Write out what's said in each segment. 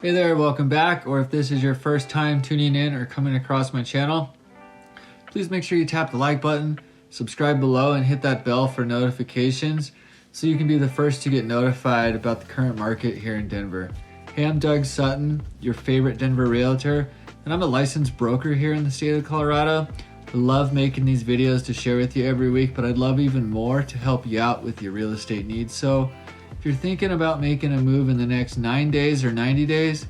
Hey there, welcome back, or if this is your first time tuning in or coming across my channel, please make sure you tap the like button, subscribe below, and hit that bell for notifications so you can be the first to get notified about the current market here in Denver. Hey, I'm Doug Sutton, your favorite Denver realtor, and I'm a licensed broker here in the state of Colorado. I love making these videos to share with you every week, but I'd love even more to help you out with your real estate needs. So if you're thinking about making a move in the next 9 days or 90 days,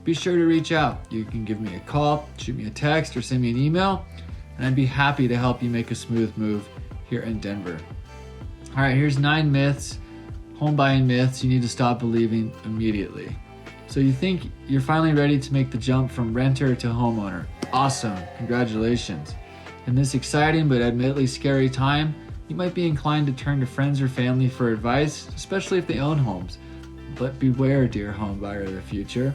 be sure to reach out. You can give me a call, shoot me a text, or send me an email, and I'd be happy to help you make a smooth move here in Denver. All right, here's 9 myths, home buying myths you need to stop believing immediately. So you think you're finally ready to make the jump from renter to homeowner. Awesome, congratulations. In this exciting but admittedly scary time, you might be inclined to turn to friends or family for advice, especially if they own homes. But beware, dear home buyer of the future.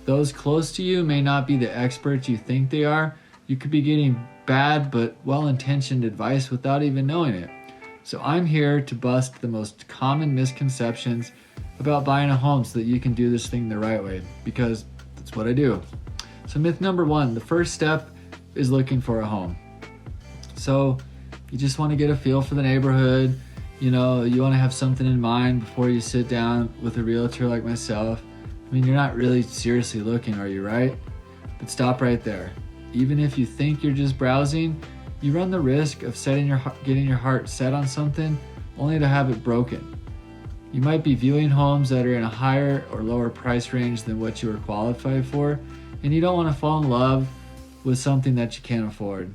Those close to you may not be the experts you think they are. You could be getting bad but well-intentioned advice without even knowing it. So I'm here to bust the most common misconceptions about buying a home so that you can do this thing the right way, because that's what I do. So myth number 1, the first step is looking for a home. So you just want to get a feel for the neighborhood. You want to have something in mind before you sit down with a realtor like myself. I mean, you're not really seriously looking, are you, right? But stop right there. Even if you think you're just browsing, you run the risk of getting your heart set on something only to have it broken. You might be viewing homes that are in a higher or lower price range than what you are qualified for, and you don't want to fall in love with something that you can't afford.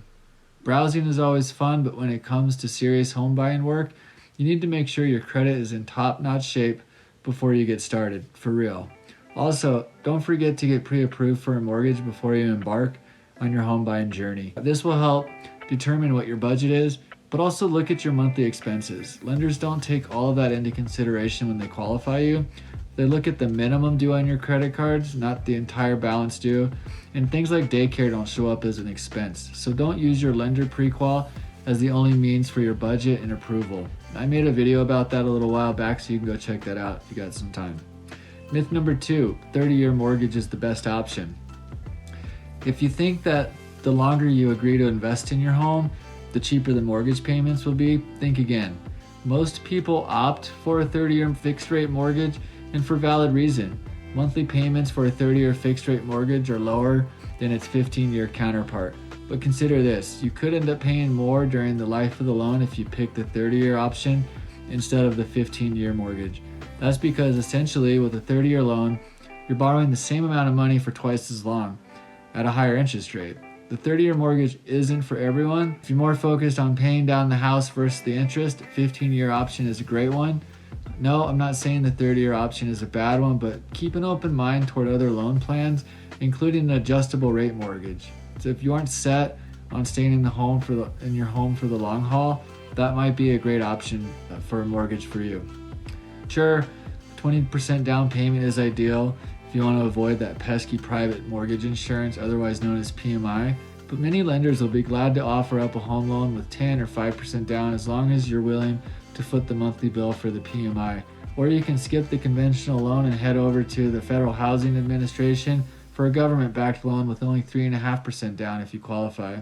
Browsing is always fun, but when it comes to serious home buying work, you need to make sure your credit is in top-notch shape before you get started, for real. Also, don't forget to get pre-approved for a mortgage before you embark on your home buying journey. This will help determine what your budget is, but also look at your monthly expenses. Lenders don't take all of that into consideration when they qualify you. They look at the minimum due on your credit cards, not the entire balance due, and things like daycare don't show up as an expense. So don't use your lender pre-qual as the only means for your budget and approval. I made a video about that a little while back, so you can go check that out if you got some time. Myth number 2, 30-year mortgage is the best option. If you think that the longer you agree to invest in your home, the cheaper the mortgage payments will be, think again. Most people opt for a 30-year fixed rate mortgage, and for valid reason. Monthly payments for a 30-year fixed rate mortgage are lower than its 15-year counterpart. But consider this, you could end up paying more during the life of the loan if you pick the 30-year option instead of the 15-year mortgage. That's because essentially with a 30-year loan, you're borrowing the same amount of money for twice as long at a higher interest rate. The 30-year mortgage isn't for everyone. If you're more focused on paying down the house versus the interest, a 15-year option is a great one. No, I'm not saying the 30-year option is a bad one, but keep an open mind toward other loan plans, including an adjustable rate mortgage. So if you aren't set on staying in your home for the long haul, that might be a great option for a mortgage for you. Sure, 20% down payment is ideal if you want to avoid that pesky private mortgage insurance, otherwise known as PMI, but many lenders will be glad to offer up a home loan with 10 or 5% down as long as you're willing to foot the monthly bill for the PMI. Or you can skip the conventional loan and head over to the Federal Housing Administration for a government-backed loan with only 3.5% down if you qualify.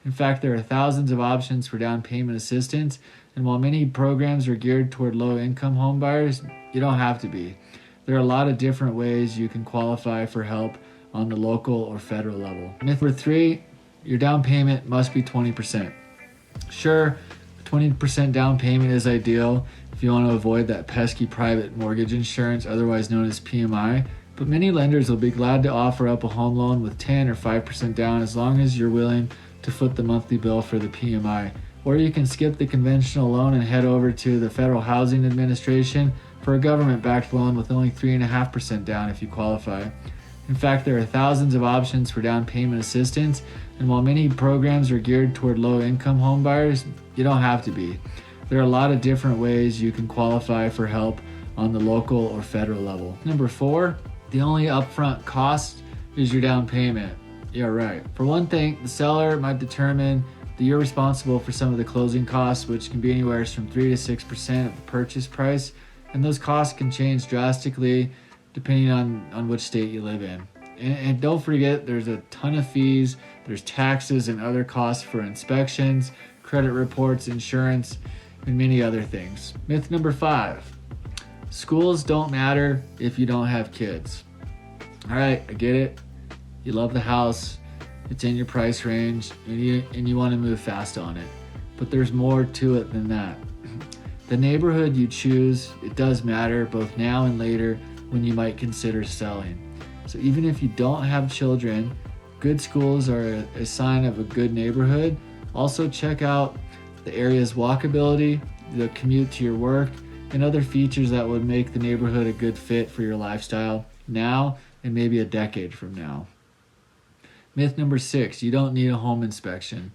In fact, there are thousands of options for down payment assistance, and while many programs are geared toward low-income home buyers, you don't have to be. There are a lot of different ways you can qualify for help on the local or federal level. Myth number 3, your down payment must be 20%. Sure, 20% down payment is ideal if you want to avoid that pesky private mortgage insurance, otherwise known as PMI, but many lenders will be glad to offer up a home loan with 10 or 5% down as long as you're willing to foot the monthly bill for the PMI. Or you can skip the conventional loan and head over to the Federal Housing Administration for a government-backed loan with only 3.5% down if you qualify. In fact, there are thousands of options for down payment assistance, and while many programs are geared toward low-income home buyers, you don't have to be. There are a lot of different ways you can qualify for help on the local or federal level. Number 4, the only upfront cost is your down payment. Yeah, right. For one thing, the seller might determine that you're responsible for some of the closing costs, which can be anywhere from 3 to 6% of the purchase price, and those costs can change drastically depending on which state you live in. And don't forget, there's a ton of fees. There's taxes and other costs for inspections, credit reports, insurance, and many other things. Myth number 5, schools don't matter if you don't have kids. All right, I get it. You love the house, it's in your price range, and you want to move fast on it. But there's more to it than that. The neighborhood you choose, it does matter both now and later when you might consider selling. So even if you don't have children, good schools are a sign of a good neighborhood. Also check out the area's walkability, the commute to your work, and other features that would make the neighborhood a good fit for your lifestyle now and maybe a decade from now. Myth number 6, you don't need a home inspection.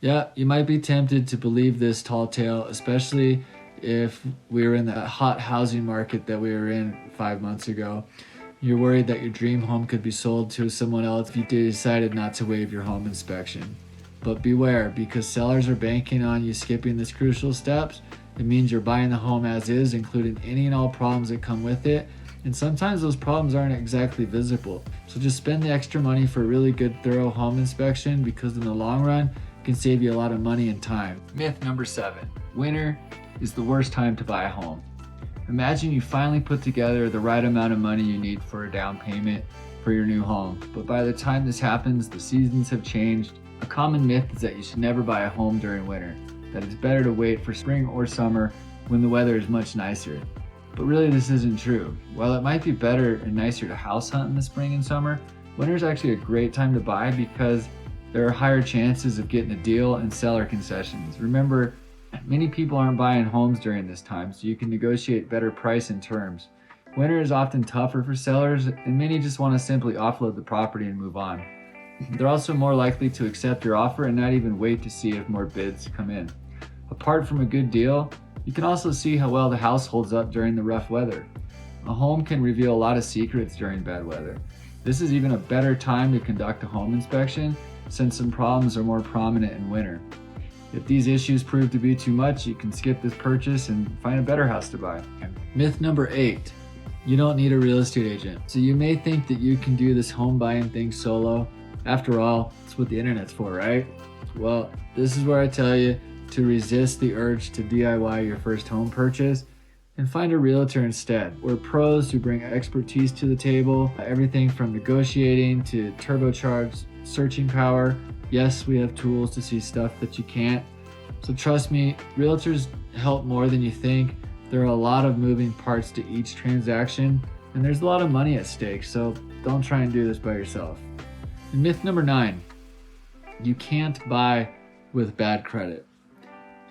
Yeah, you might be tempted to believe this tall tale, especially if we were in the hot housing market that we were in 5 months ago. You're worried that your dream home could be sold to someone else if you decided not to waive your home inspection. But beware, because sellers are banking on you skipping this crucial steps. It means you're buying the home as is, including any and all problems that come with it. And sometimes those problems aren't exactly visible. So just spend the extra money for a really good, thorough home inspection, because in the long run, it can save you a lot of money and time. Myth number 7, winter is the worst time to buy a home. Imagine you finally put together the right amount of money you need for a down payment for your new home. But by the time this happens, the seasons have changed. A common myth is that you should never buy a home during winter, that it's better to wait for spring or summer when the weather is much nicer. But really, this isn't true. While it might be better and nicer to house hunt in the spring and summer, winter is actually a great time to buy because there are higher chances of getting a deal and seller concessions. Remember, many people aren't buying homes during this time, so you can negotiate better price and terms. Winter is often tougher for sellers, and many just want to simply offload the property and move on. They're also more likely to accept your offer and not even wait to see if more bids come in. Apart from a good deal, you can also see how well the house holds up during the rough weather. A home can reveal a lot of secrets during bad weather. This is even a better time to conduct a home inspection, since some problems are more prominent in winter. If these issues prove to be too much, you can skip this purchase and find a better house to buy. Myth number 8, you don't need a real estate agent. So you may think that you can do this home buying thing solo. After all, it's what the internet's for, right? Well, this is where I tell you to resist the urge to DIY your first home purchase and find a realtor instead. We're pros who bring expertise to the table, everything from negotiating to turbocharged searching power. Yes, we have tools to see stuff that you can't. So trust me, realtors help more than you think. There are a lot of moving parts to each transaction, and there's a lot of money at stake, so don't try and do this by yourself. And myth number 9, you can't buy with bad credit.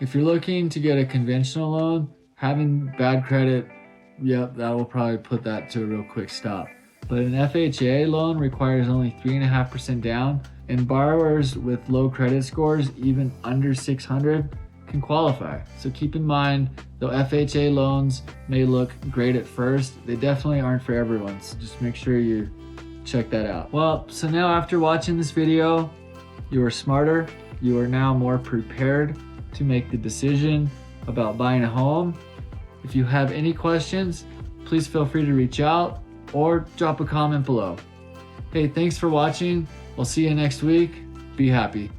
If you're looking to get a conventional loan, having bad credit, yep, that will probably put that to a real quick stop. But an FHA loan requires only 3.5% down, and borrowers with low credit scores, even under 600, can qualify. So keep in mind, though FHA loans may look great at first, they definitely aren't for everyone. So just make sure you check that out. Well, so now after watching this video, you are smarter. You are now more prepared to make the decision about buying a home. If you have any questions, please feel free to reach out or drop a comment below. Hey, thanks for watching. I'll see you next week. Be happy.